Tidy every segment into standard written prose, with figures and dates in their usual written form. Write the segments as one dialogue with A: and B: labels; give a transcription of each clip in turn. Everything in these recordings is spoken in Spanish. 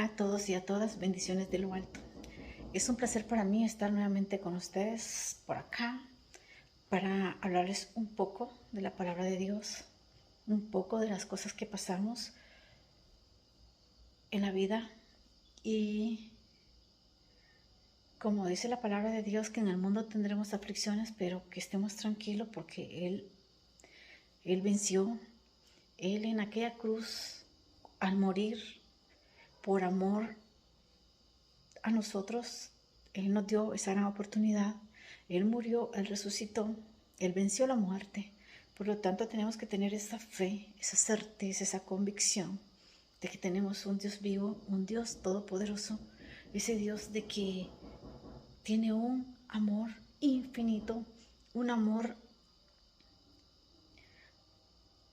A: Hola a todos y a todas, bendiciones de lo alto. Es un placer para mí estar nuevamente con ustedes por acá para hablarles un poco de la palabra de Dios, un poco de las cosas que pasamos en la vida y como dice la palabra de Dios que en el mundo tendremos aflicciones, pero que estemos tranquilos porque Él venció, Él en aquella cruz al morir por amor a nosotros, Él nos dio esa gran oportunidad. Él murió, Él resucitó, Él venció la muerte. Por lo tanto, tenemos que tener esa fe, esa certeza, esa convicción de que tenemos un Dios vivo, un Dios todopoderoso, ese Dios de que tiene un amor infinito, un amor,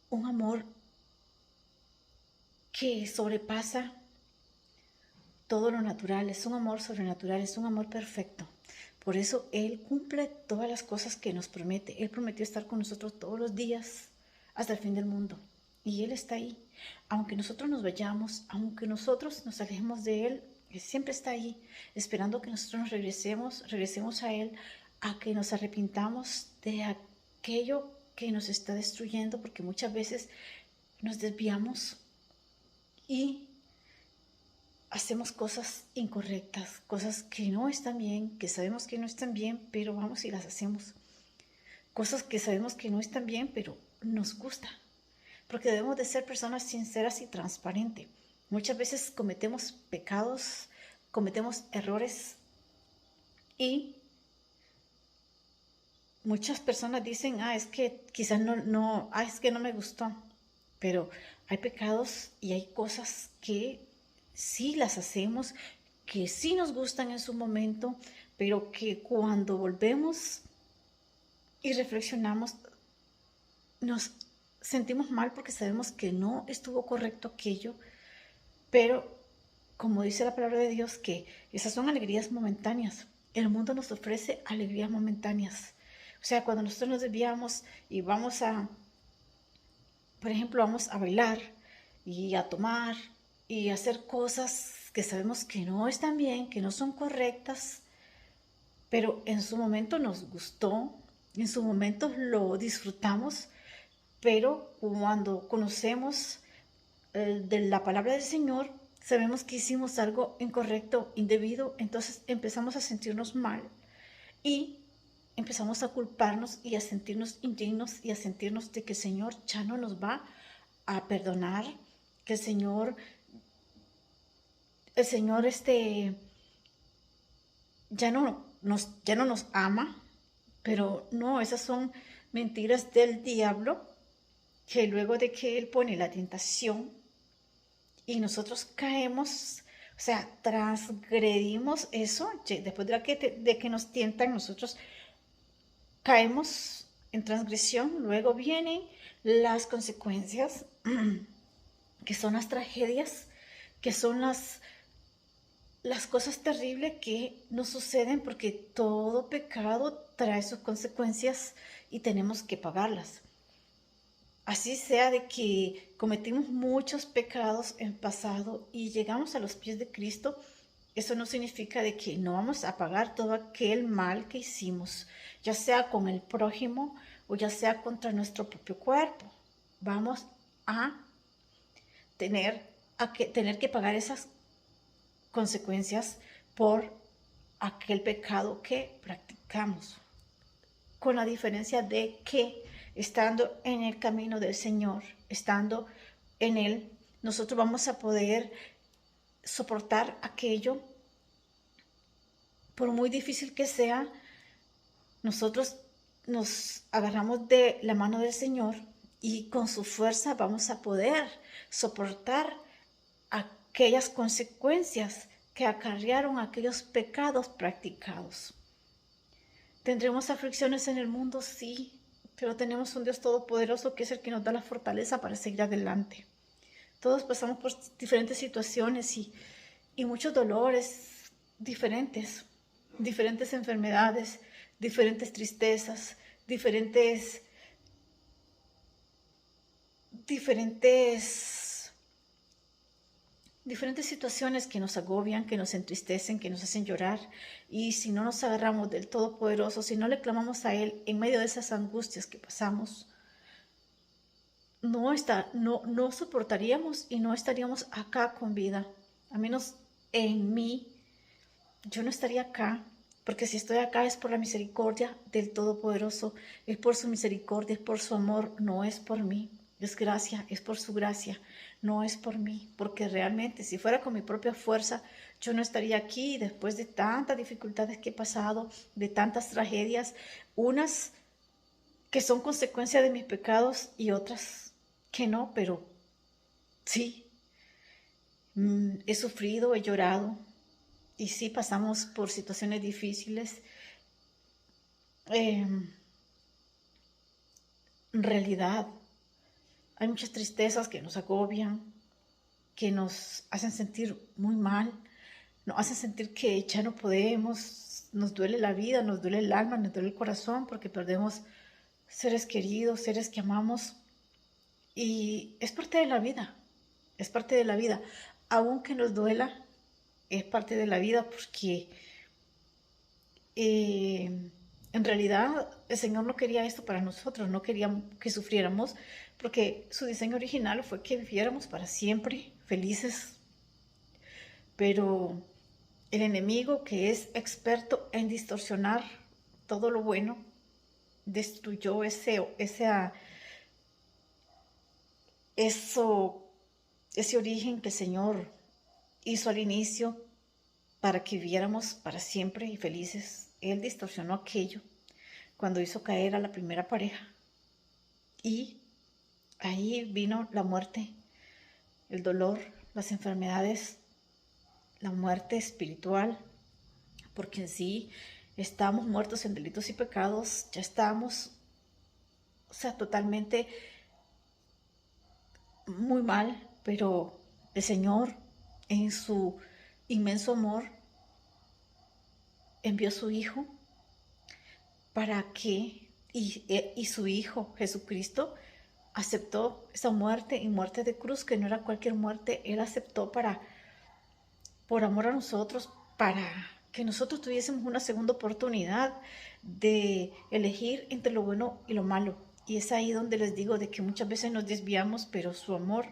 A: un amor que sobrepasa todo lo natural, es un amor sobrenatural, es un amor perfecto. Por eso Él cumple todas las cosas que nos promete. Él prometió estar con nosotros todos los días hasta el fin del mundo. Y Él está ahí. Aunque nosotros nos vayamos, aunque nosotros nos alejemos de Él, Él siempre está ahí, esperando que nosotros nos regresemos a Él, a que nos arrepintamos de aquello que nos está destruyendo, porque muchas veces nos desviamos y hacemos cosas incorrectas, cosas que no están bien, que sabemos que no están bien, pero vamos y las hacemos. Cosas que sabemos que no están bien, pero nos gusta. Porque debemos de ser personas sinceras y transparentes. Muchas veces cometemos pecados, cometemos errores y muchas personas dicen, es que quizás es que no me gustó. Pero hay pecados y hay cosas que sí las hacemos, que sí nos gustan en su momento, pero que cuando volvemos y reflexionamos, nos sentimos mal porque sabemos que no estuvo correcto aquello, pero como dice la palabra de Dios, que esas son alegrías momentáneas. El mundo nos ofrece alegrías momentáneas. O sea, cuando nosotros nos desviamos y vamos por ejemplo, vamos a bailar y a tomar y a hacer cosas que sabemos que no están bien, que no son correctas, pero en su momento nos gustó, en su momento lo disfrutamos, pero cuando conocemos de la palabra del Señor, sabemos que hicimos algo incorrecto, indebido, entonces empezamos a sentirnos mal y empezamos a culparnos y a sentirnos indignos y a sentirnos de que el Señor ya no nos va a perdonar, que el Señor ya no nos ama, pero no, esas son mentiras del diablo, que luego de que Él pone la tentación y nosotros caemos, o sea, transgredimos eso, después de que nos tientan, nosotros caemos en transgresión, luego vienen las consecuencias, que son las tragedias, que son las cosas terribles que nos suceden, porque todo pecado trae sus consecuencias y tenemos que pagarlas. Así sea de que cometimos muchos pecados en pasado y llegamos a los pies de Cristo, eso no significa de que no vamos a pagar todo aquel mal que hicimos, ya sea con el prójimo o ya sea contra nuestro propio cuerpo. Vamos a tener que pagar esas consecuencias por aquel pecado que practicamos, con la diferencia de que estando en el camino del Señor, estando en Él, nosotros vamos a poder soportar aquello, por muy difícil que sea. Nosotros nos agarramos de la mano del Señor y con su fuerza vamos a poder soportar aquellas consecuencias que acarrearon aquellos pecados practicados. ¿Tendremos aflicciones en el mundo? Sí, pero tenemos un Dios todopoderoso que es el que nos da la fortaleza para seguir adelante. Todos pasamos por diferentes situaciones y muchos dolores diferentes enfermedades, diferentes tristezas, diferentes diferentes situaciones que nos agobian, que nos entristecen, que nos hacen llorar. Y si no nos agarramos del Todopoderoso, si no le clamamos a Él en medio de esas angustias que pasamos, no soportaríamos y no estaríamos acá con vida. A menos en mí, yo no estaría acá, porque si estoy acá es por la misericordia del Todopoderoso, es por su misericordia, es por su amor, no es por mí. Es gracia, es por su gracia, no es por mí, porque realmente si fuera con mi propia fuerza, yo no estaría aquí después de tantas dificultades que he pasado, de tantas tragedias, unas que son consecuencia de mis pecados y otras que no, pero sí, he sufrido, he llorado y sí pasamos por situaciones difíciles. En realidad, hay muchas tristezas que nos agobian, que nos hacen sentir muy mal, nos hacen sentir que ya no podemos, nos duele la vida, nos duele el alma, nos duele el corazón porque perdemos seres queridos, seres que amamos y es parte de la vida, es parte de la vida, aunque nos duela, es parte de la vida porque en realidad el Señor no quería esto para nosotros, no quería que sufriéramos, porque su diseño original fue que viviéramos para siempre felices, pero el enemigo, que es experto en distorsionar todo lo bueno, destruyó ese origen que el Señor hizo al inicio para que viviéramos para siempre y felices. Él distorsionó aquello cuando hizo caer a la primera pareja. Y ahí vino la muerte, el dolor, las enfermedades, la muerte espiritual, porque en sí estamos muertos en delitos y pecados, ya estamos, o sea, totalmente muy mal, pero el Señor en su inmenso amor envió a su Hijo para que, y su Hijo Jesucristo aceptó esa muerte y muerte de cruz, que no era cualquier muerte, Él aceptó por amor a nosotros, para que nosotros tuviésemos una segunda oportunidad de elegir entre lo bueno y lo malo. Y es ahí donde les digo de que muchas veces nos desviamos, pero su amor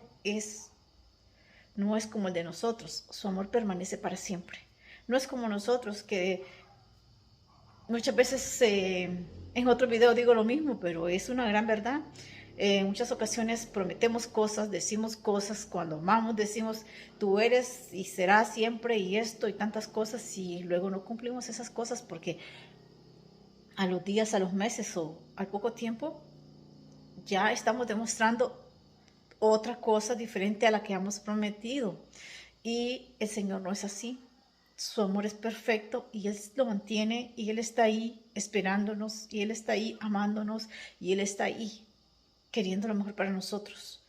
A: no es como el de nosotros, su amor permanece para siempre. No es como nosotros, que muchas veces en otro video digo lo mismo, pero es una gran verdad. En muchas ocasiones prometemos cosas, decimos cosas, cuando amamos decimos tú eres y serás siempre y esto y tantas cosas, y luego no cumplimos esas cosas porque a los días, a los meses o al poco tiempo ya estamos demostrando otra cosa diferente a la que hemos prometido. Y el Señor no es así. Su amor es perfecto y Él lo mantiene y Él está ahí esperándonos y Él está ahí amándonos y Él está ahí queriendo lo mejor para nosotros.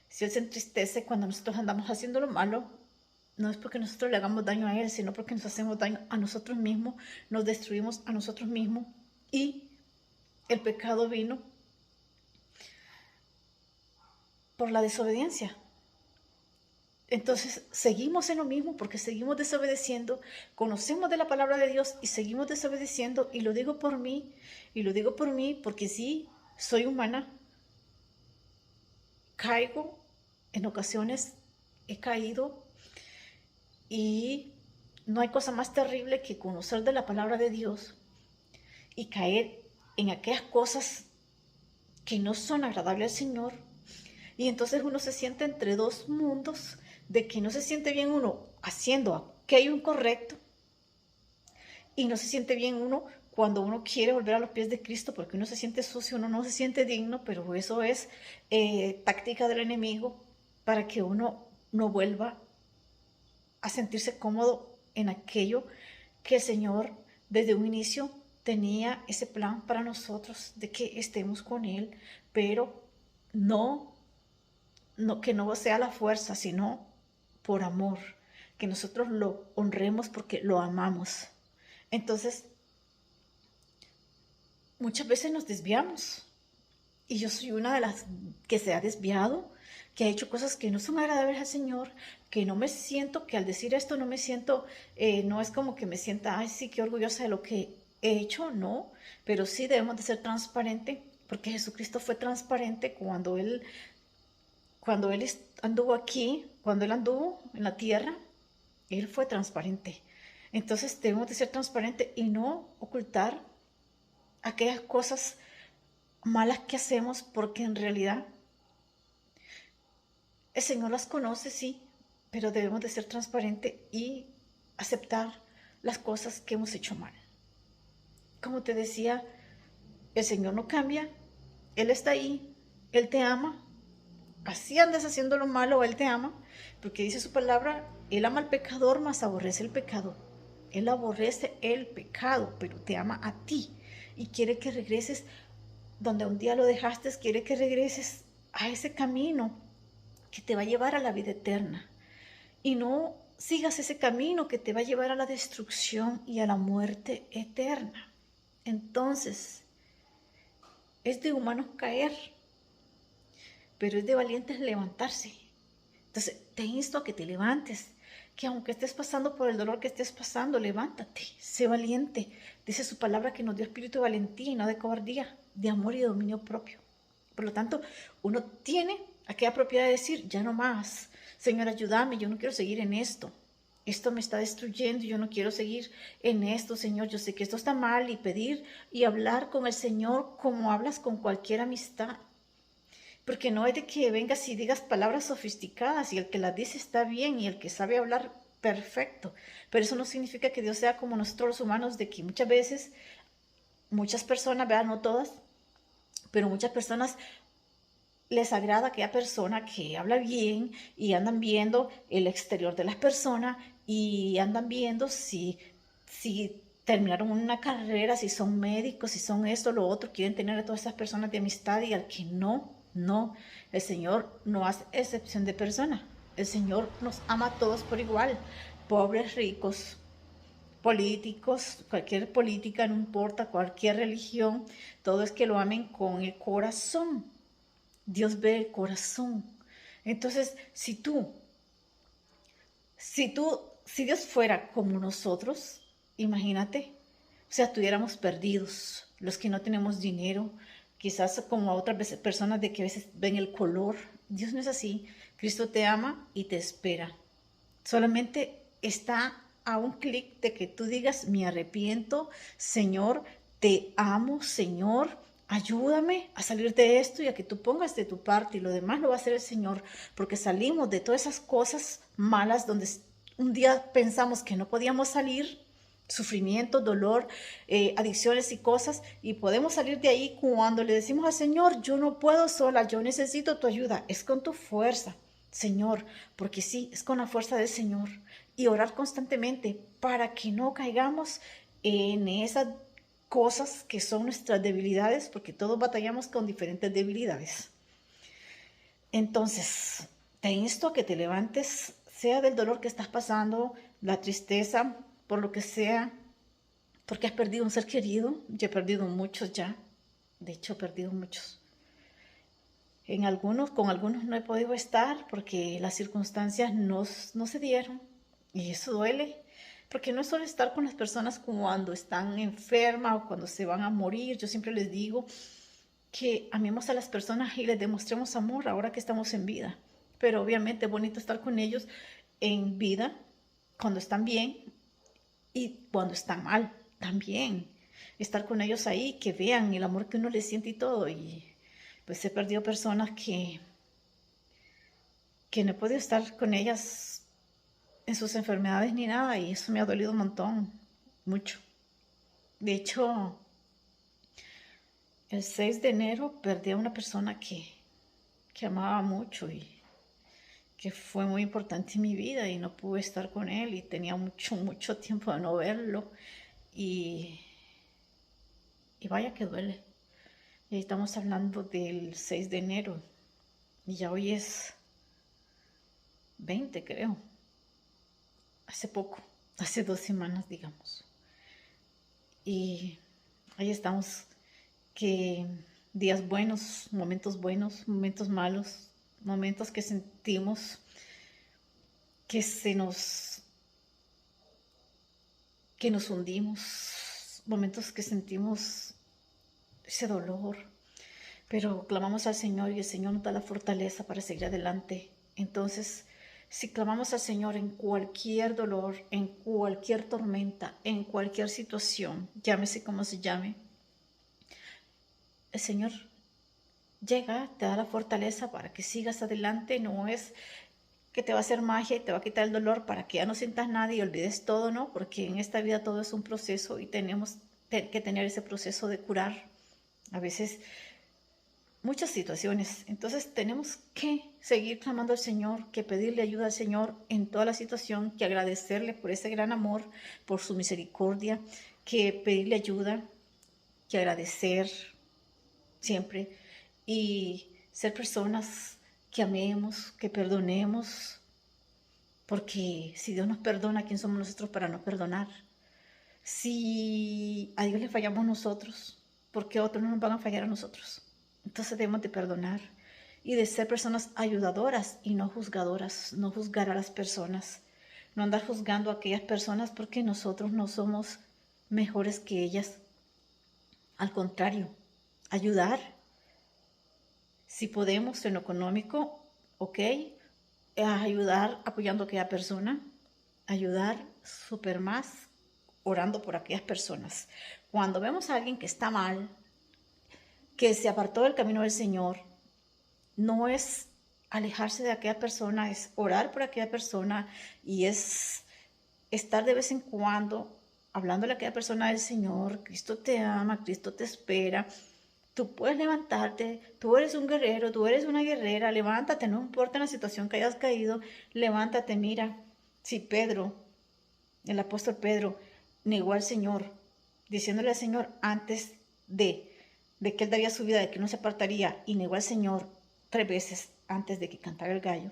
A: Si Él se entristece cuando nosotros andamos haciendo lo malo, no es porque nosotros le hagamos daño a Él, sino porque nos hacemos daño a nosotros mismos, nos destruimos a nosotros mismos y el pecado vino por la desobediencia. Entonces seguimos en lo mismo porque seguimos desobedeciendo, conocemos de la palabra de Dios y seguimos desobedeciendo, y lo digo por mí, y lo digo por mí porque sí, soy humana, caigo, en ocasiones he caído, y no hay cosa más terrible que conocer de la palabra de Dios y caer en aquellas cosas que no son agradables al Señor, y entonces uno se siente entre dos mundos, de que no se siente bien uno haciendo aquello incorrecto y no se siente bien uno cuando uno quiere volver a los pies de Cristo, porque uno se siente sucio, uno no se siente digno, pero eso es táctica del enemigo para que uno no vuelva a sentirse cómodo en aquello que el Señor desde un inicio tenía ese plan para nosotros, de que estemos con Él, pero que no sea la fuerza, sino por amor, que nosotros lo honremos porque lo amamos. Entonces, muchas veces nos desviamos Y yo soy una de las que se ha desviado, que ha hecho cosas que no son agradables al Señor, que no me siento, que al decir esto no me siento, no es como que me sienta, ay, sí, qué orgullosa de lo que he hecho, no, pero sí debemos de ser transparentes, porque Jesucristo fue transparente cuando él anduvo aquí, cuando él anduvo en la tierra, él fue transparente. Entonces debemos de ser transparentes y no ocultar aquellas cosas malas que hacemos, porque en realidad el Señor las conoce, sí, pero debemos de ser transparentes y aceptar las cosas que hemos hecho mal. Como te decía, el Señor no cambia, Él está ahí, Él te ama. Así andes haciendo lo malo, Él te ama, porque dice su palabra, Él ama al pecador, mas aborrece el pecado. Él aborrece el pecado, pero te ama a ti y quiere que regreses donde un día lo dejaste, quiere que regreses a ese camino que te va a llevar a la vida eterna. Y no sigas ese camino que te va a llevar a la destrucción y a la muerte eterna. Entonces, es de humanos caer, pero es de valientes levantarse. Entonces, te insto a que te levantes, que aunque estés pasando por el dolor que estés pasando, levántate, sé valiente. Dice su palabra que nos dio espíritu de valentía y no de cobardía, de amor y de dominio propio. Por lo tanto, uno tiene aquella propiedad de decir, ya no más, Señor, ayúdame, yo no quiero seguir en esto. Esto me está destruyendo, yo no quiero seguir en esto, Señor. Yo sé que esto está mal, y pedir y hablar con el Señor como hablas con cualquier amistad. Porque no es de que vengas y digas palabras sofisticadas y el que las dice está bien y el que sabe hablar perfecto. Pero eso no significa que Dios sea como nosotros los humanos, de que muchas veces, muchas personas, vean, no todas, pero muchas personas les agrada aquella persona que habla bien y andan viendo el exterior de las personas y andan viendo si terminaron una carrera, si son médicos, si son esto, lo otro, quieren tener a todas esas personas de amistad y al que no, no, el Señor no hace excepción de persona. El Señor nos ama a todos por igual, pobres, ricos, políticos, cualquier política, no importa, cualquier religión, todo es que lo amen con el corazón. Dios ve el corazón. Entonces, si Dios fuera como nosotros, imagínate, o sea, estuviéramos perdidos, los que no tenemos dinero, quizás como a otras veces, personas de que a veces ven el color. Dios no es así. Cristo te ama y te espera. Solamente está a un clic de que tú digas, me arrepiento, Señor, te amo, Señor, ayúdame a salir de esto y a que tú pongas de tu parte, y lo demás lo va a hacer el Señor, porque salimos de todas esas cosas malas donde un día pensamos que no podíamos salir, sufrimiento, dolor, adicciones y cosas, y podemos salir de ahí cuando le decimos al Señor, yo no puedo sola, yo necesito tu ayuda, es con tu fuerza, Señor, porque sí, es con la fuerza del Señor, y orar constantemente para que no caigamos en esas cosas que son nuestras debilidades, porque todos batallamos con diferentes debilidades. Entonces, te insto a que te levantes, sea del dolor que estás pasando, la tristeza, por lo que sea, porque has perdido un ser querido. Yo he perdido muchos ya, de hecho he perdido muchos. Con algunos no he podido estar porque las circunstancias no se dieron, y eso duele, porque no es solo estar con las personas cuando están enfermas o cuando se van a morir. Yo siempre les digo que amemos a las personas y les demostremos amor ahora que estamos en vida, pero obviamente es bonito estar con ellos en vida cuando están bien y cuando están mal también. Estar con ellos ahí, que vean el amor que uno les siente y todo. Y pues he perdido personas que no he podido estar con ellas en sus enfermedades ni nada, y eso me ha dolido un montón, mucho. De hecho, el 6 de enero perdí a una persona que amaba mucho y que fue muy importante en mi vida, y no pude estar con él y tenía mucho, mucho tiempo de no verlo, y, y vaya que duele. Y estamos hablando del 6 de enero y ya hoy es 20, creo. Hace poco, hace 2 semanas, digamos. Y ahí estamos, que días buenos, momentos malos, momentos que sentimos que que nos hundimos, momentos que sentimos ese dolor, pero clamamos al Señor y el Señor nos da la fortaleza para seguir adelante. Entonces, si clamamos al Señor en cualquier dolor, en cualquier tormenta, en cualquier situación, llámese como se llame, el Señor llega, te da la fortaleza para que sigas adelante. No es que te va a hacer magia y te va a quitar el dolor para que ya no sientas nada y olvides todo, ¿no? Porque en esta vida todo es un proceso y tenemos que tener ese proceso de curar. A veces muchas situaciones. Entonces tenemos que seguir clamando al Señor, que pedirle ayuda al Señor en toda la situación, que agradecerle por ese gran amor, por su misericordia, que pedirle ayuda, que agradecer siempre y ser personas que amemos, que perdonemos, porque si Dios nos perdona, ¿quién somos nosotros para no perdonar? Si a Dios le fallamos nosotros, ¿por qué otros no nos van a fallar a nosotros? Entonces debemos de perdonar y de ser personas ayudadoras y no juzgadoras, no juzgar a las personas, no andar juzgando a aquellas personas porque nosotros no somos mejores que ellas. Al contrario, ayudar, si podemos en lo económico, ok, ayudar apoyando a aquella persona, ayudar súper más orando por aquellas personas. Cuando vemos a alguien que está mal, que se apartó del camino del Señor, no es alejarse de aquella persona, es orar por aquella persona y es estar de vez en cuando hablándole a aquella persona del Señor. Cristo te ama, Cristo te espera. Tú puedes levantarte, tú eres un guerrero, tú eres una guerrera, levántate, no importa la situación que hayas caído, levántate, mira. Si Pedro, el apóstol Pedro, negó al Señor, diciéndole al Señor antes de que él daría su vida, de que no se apartaría, y negó al Señor 3 veces antes de que cantara el gallo.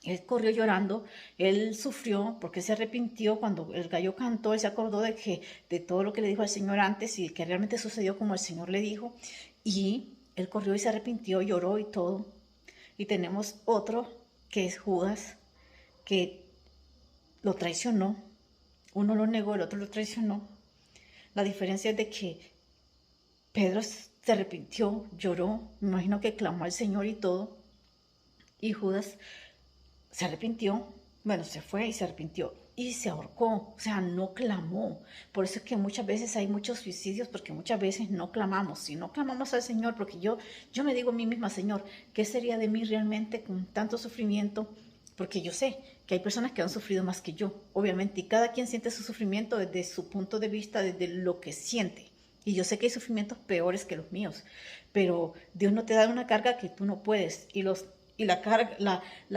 A: Él corrió llorando, él sufrió porque se arrepintió cuando el gallo cantó, él se acordó de todo lo que le dijo al Señor antes y que realmente sucedió como el Señor le dijo, y él corrió y se arrepintió, lloró y todo. Y tenemos otro que es Judas, que lo traicionó, uno lo negó, el otro lo traicionó. La diferencia es de que Pedro se arrepintió, lloró, me imagino que clamó al Señor y todo, y Judas se arrepintió, bueno, se fue y se arrepintió y se ahorcó, o sea, no clamó. Por eso es que muchas veces hay muchos suicidios, porque muchas veces no clamamos. Si no clamamos al Señor, porque yo me digo a mí misma, Señor, ¿qué sería de mí realmente con tanto sufrimiento? Porque yo sé que hay personas que han sufrido más que yo, obviamente, y cada quien siente su sufrimiento desde su punto de vista, desde lo que siente. Y yo sé que hay sufrimientos peores que los míos, pero Dios no te da una carga que tú no puedes. Las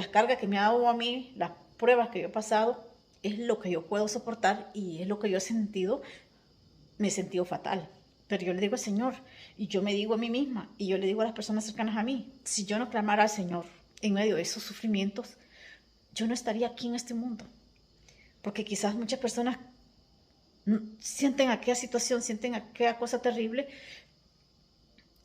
A: cargas que me ha dado a mí, las pruebas que yo he pasado, es lo que yo puedo soportar y es lo que yo he sentido. Me he sentido fatal. Pero yo le digo al Señor, y yo me digo a mí misma, y yo le digo a las personas cercanas a mí, si yo no clamara al Señor en medio de esos sufrimientos, yo no estaría aquí en este mundo. Porque quizás muchas personas sienten aquella situación, sienten aquella cosa terrible,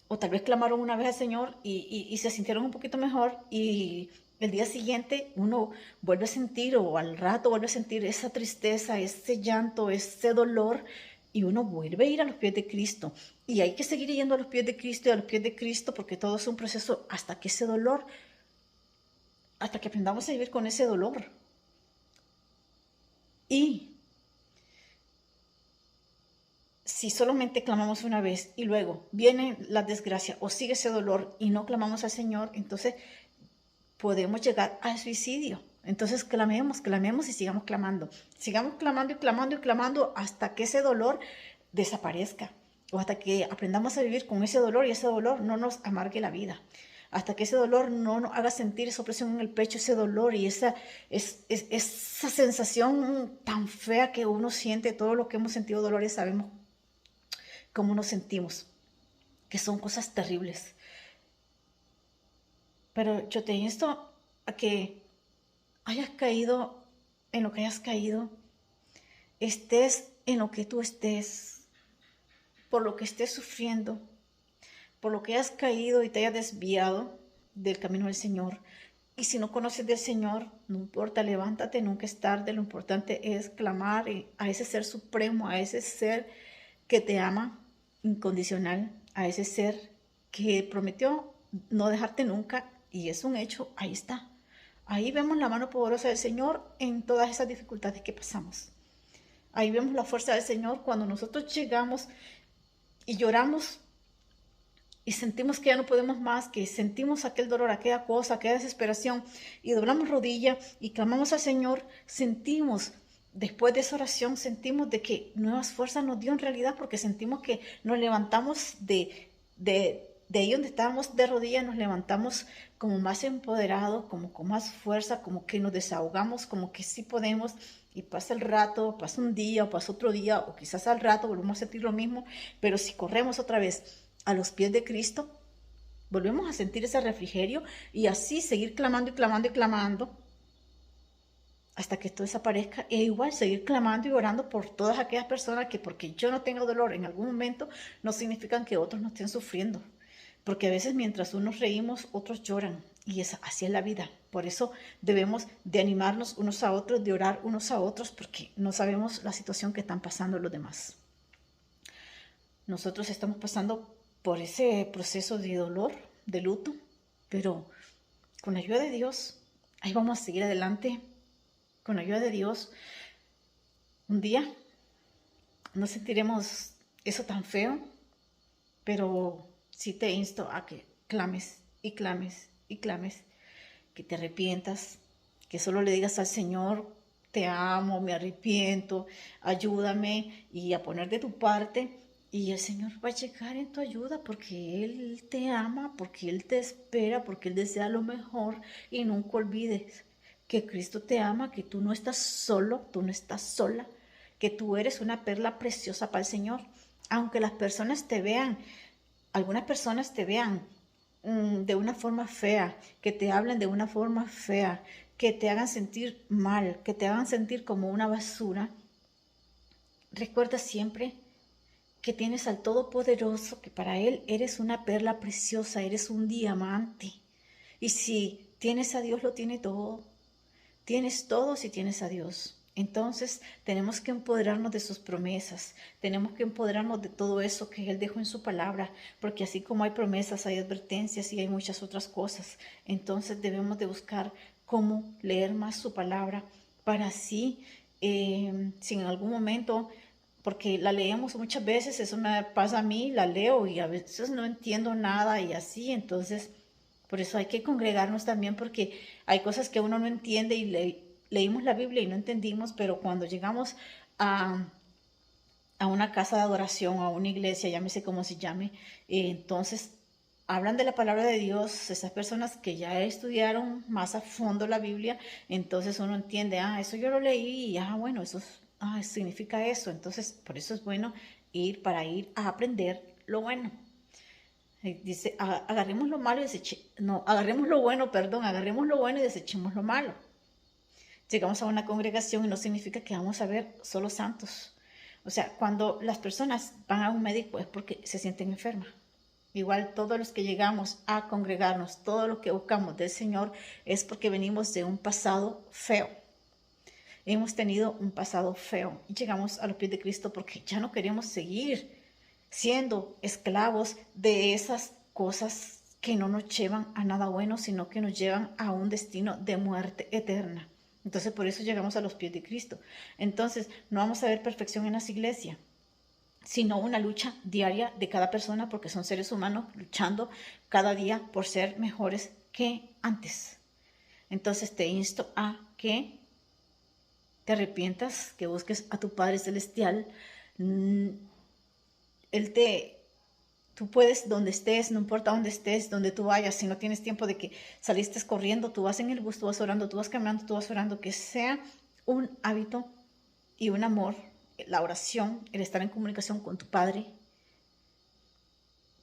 A: o tal vez clamaron una vez al Señor y se sintieron un poquito mejor y el día siguiente uno vuelve a sentir o al rato vuelve a sentir esa tristeza, ese llanto, ese dolor y uno vuelve a ir a los pies de Cristo. Y hay que seguir yendo a los pies de Cristo y a los pies de Cristo porque todo es un proceso hasta que ese dolor, hasta que aprendamos a vivir con ese dolor. Y si solamente clamamos una vez y luego viene la desgracia o sigue ese dolor y no clamamos al Señor, entonces podemos llegar al suicidio. Entonces clamemos y sigamos clamando. Sigamos clamando y clamando y clamando hasta que ese dolor desaparezca o hasta que aprendamos a vivir con ese dolor y ese dolor no nos amargue la vida. Hasta que ese dolor no nos haga sentir esa opresión en el pecho, ese dolor y esa sensación tan fea que uno siente. Todo lo que hemos sentido dolores sabemos cómo nos sentimos, que son cosas terribles. Pero yo te insto a que hayas caído en lo que hayas caído, estés en lo que tú estés, por lo que estés sufriendo, por lo que hayas caído y te hayas desviado del camino del Señor. Y si no conoces del Señor, no importa, levántate, nunca es tarde. Lo importante es clamar a ese ser supremo, a ese ser que te ama incondicional, a ese ser que prometió no dejarte nunca, y es un hecho, ahí está. Ahí vemos la mano poderosa del Señor en todas esas dificultades que pasamos. Ahí vemos la fuerza del Señor cuando nosotros llegamos y lloramos y sentimos que ya no podemos más, que sentimos aquel dolor, aquella cosa, aquella desesperación, y doblamos rodilla y clamamos al Señor. Sentimos, después de esa oración, sentimos de que nuevas fuerzas nos dio en realidad, porque sentimos que nos levantamos de ahí donde estábamos de rodillas, nos levantamos como más empoderados, como con más fuerza, como que nos desahogamos, como que sí podemos. Y pasa el rato, pasa un día, o pasa otro día, o quizás al rato volvemos a sentir lo mismo, pero si corremos otra vez a los pies de Cristo, volvemos a sentir ese refrigerio, y así seguir clamando y clamando y clamando hasta que esto desaparezca, e igual seguir clamando y orando por todas aquellas personas que, porque yo no tengo dolor en algún momento, no significan que otros no estén sufriendo, porque a veces mientras unos reímos, otros lloran, y así es la vida. Por eso debemos de animarnos unos a otros, de orar unos a otros, porque no sabemos la situación que están pasando los demás. Nosotros estamos pasando por ese proceso de dolor, de luto, pero con la ayuda de Dios, ahí vamos a seguir adelante. Con la ayuda de Dios, un día no sentiremos eso tan feo, pero sí te insto a que clames y clames y clames, que te arrepientas, que solo le digas al Señor: te amo, me arrepiento, ayúdame, y a poner de tu parte. Y el Señor va a llegar en tu ayuda, porque Él te ama, porque Él te espera, porque Él desea lo mejor. Y nunca olvides que Cristo te ama, que tú no estás solo, tú no estás sola, que tú eres una perla preciosa para el Señor. Aunque las personas te vean, algunas personas te vean de una forma fea, que te hablen de una forma fea, que te hagan sentir mal, que te hagan sentir como una basura, recuerda siempre que tienes al Todopoderoso, que para Él eres una perla preciosa, eres un diamante. Y si tienes a Dios, lo tiene todo. Tienes todo si tienes a Dios. Entonces tenemos que empoderarnos de sus promesas, tenemos que empoderarnos de todo eso que Él dejó en su palabra, porque así como hay promesas, hay advertencias y hay muchas otras cosas. Entonces debemos de buscar cómo leer más su palabra, para así, si en algún momento, porque la leemos muchas veces, eso me pasa a mí, la leo y a veces no entiendo nada y así. Entonces por eso hay que congregarnos también, porque hay cosas que uno no entiende, y leímos la Biblia y no entendimos, pero cuando llegamos a, a una casa de adoración, a una iglesia, llámese como se llame, entonces hablan de la palabra de Dios, esas personas que ya estudiaron más a fondo la Biblia, entonces uno entiende, eso yo lo leí, y bueno, eso significa eso. Entonces por eso es bueno ir a aprender lo bueno. Dice: agarremos lo malo y agarremos lo bueno, perdón, agarremos lo bueno y desechemos lo malo. Llegamos a una congregación y no significa que vamos a ver solo santos. O sea, cuando las personas van a un médico es porque se sienten enfermas. Igual todos los que llegamos a congregarnos, todo lo que buscamos del Señor, es porque venimos de un pasado feo. Hemos tenido un pasado feo y llegamos a los pies de Cristo porque ya no queremos seguir siendo esclavos de esas cosas que no nos llevan a nada bueno, sino que nos llevan a un destino de muerte eterna. Entonces por eso llegamos a los pies de Cristo. Entonces no vamos a ver perfección en las iglesias, sino una lucha diaria de cada persona, porque son seres humanos luchando cada día por ser mejores que antes. Entonces te insto a que te arrepientas, que busques a tu Padre Celestial. Tú puedes, donde estés, no importa dónde estés, donde tú vayas, si no tienes tiempo de que saliste corriendo, tú vas en el bus, tú vas orando, tú vas caminando, tú vas orando, que sea un hábito y un amor, la oración, el estar en comunicación con tu Padre,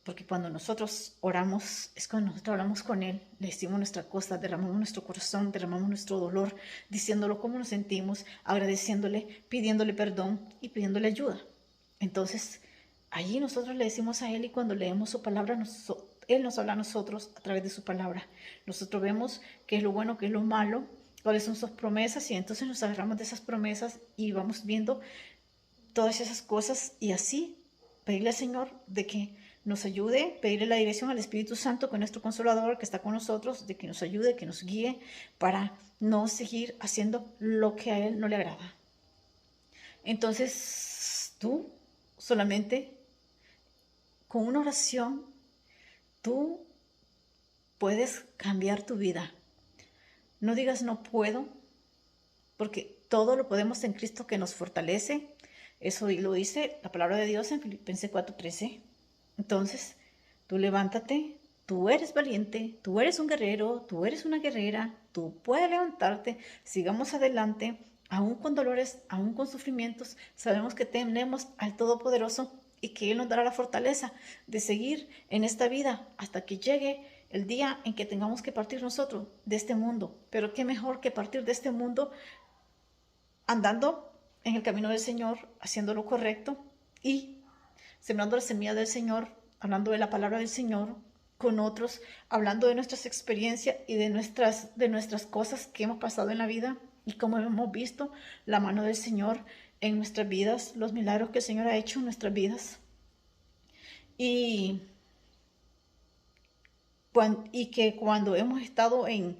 A: porque cuando nosotros oramos, es cuando nosotros hablamos con Él, le decimos nuestra cosa, derramamos nuestro corazón, derramamos nuestro dolor, diciéndolo cómo nos sentimos, agradeciéndole, pidiéndole perdón y pidiéndole ayuda. Entonces, allí nosotros le decimos a Él y cuando leemos su palabra, Él nos habla a nosotros a través de su palabra. Nosotros vemos qué es lo bueno, qué es lo malo, cuáles son sus promesas y entonces nos agarramos de esas promesas y vamos viendo todas esas cosas y así pedirle al Señor de que nos ayude, pedirle la dirección al Espíritu Santo, que es nuestro consolador, que está con nosotros, de que nos ayude, que nos guíe para no seguir haciendo lo que a Él no le agrada. Entonces, tú solamente con una oración, tú puedes cambiar tu vida. No digas no puedo, porque todo lo podemos en Cristo que nos fortalece. Eso lo dice la palabra de Dios en Filipenses 4:13. Entonces, tú levántate, tú eres valiente, tú eres un guerrero, tú eres una guerrera, tú puedes levantarte, sigamos adelante, aún con dolores, aún con sufrimientos, sabemos que tenemos al Todopoderoso y que Él nos dará la fortaleza de seguir en esta vida hasta que llegue el día en que tengamos que partir nosotros de este mundo. Pero qué mejor que partir de este mundo andando en el camino del Señor, haciendo lo correcto y sembrando la semilla del Señor, hablando de la palabra del Señor con otros, hablando de nuestras experiencias y de nuestras cosas que hemos pasado en la vida y cómo hemos visto la mano del Señor en nuestras vidas, los milagros que el Señor ha hecho en nuestras vidas. Y que cuando hemos estado en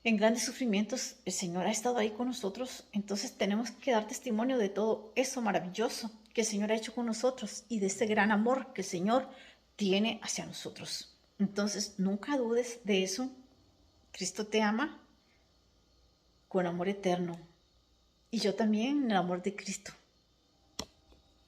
A: grandes sufrimientos, el Señor ha estado ahí con nosotros. Entonces tenemos que dar testimonio de todo eso maravilloso que el Señor ha hecho con nosotros y de ese gran amor que el Señor tiene hacia nosotros. Entonces nunca dudes de eso. Cristo te ama con amor eterno y yo también en el amor de Cristo.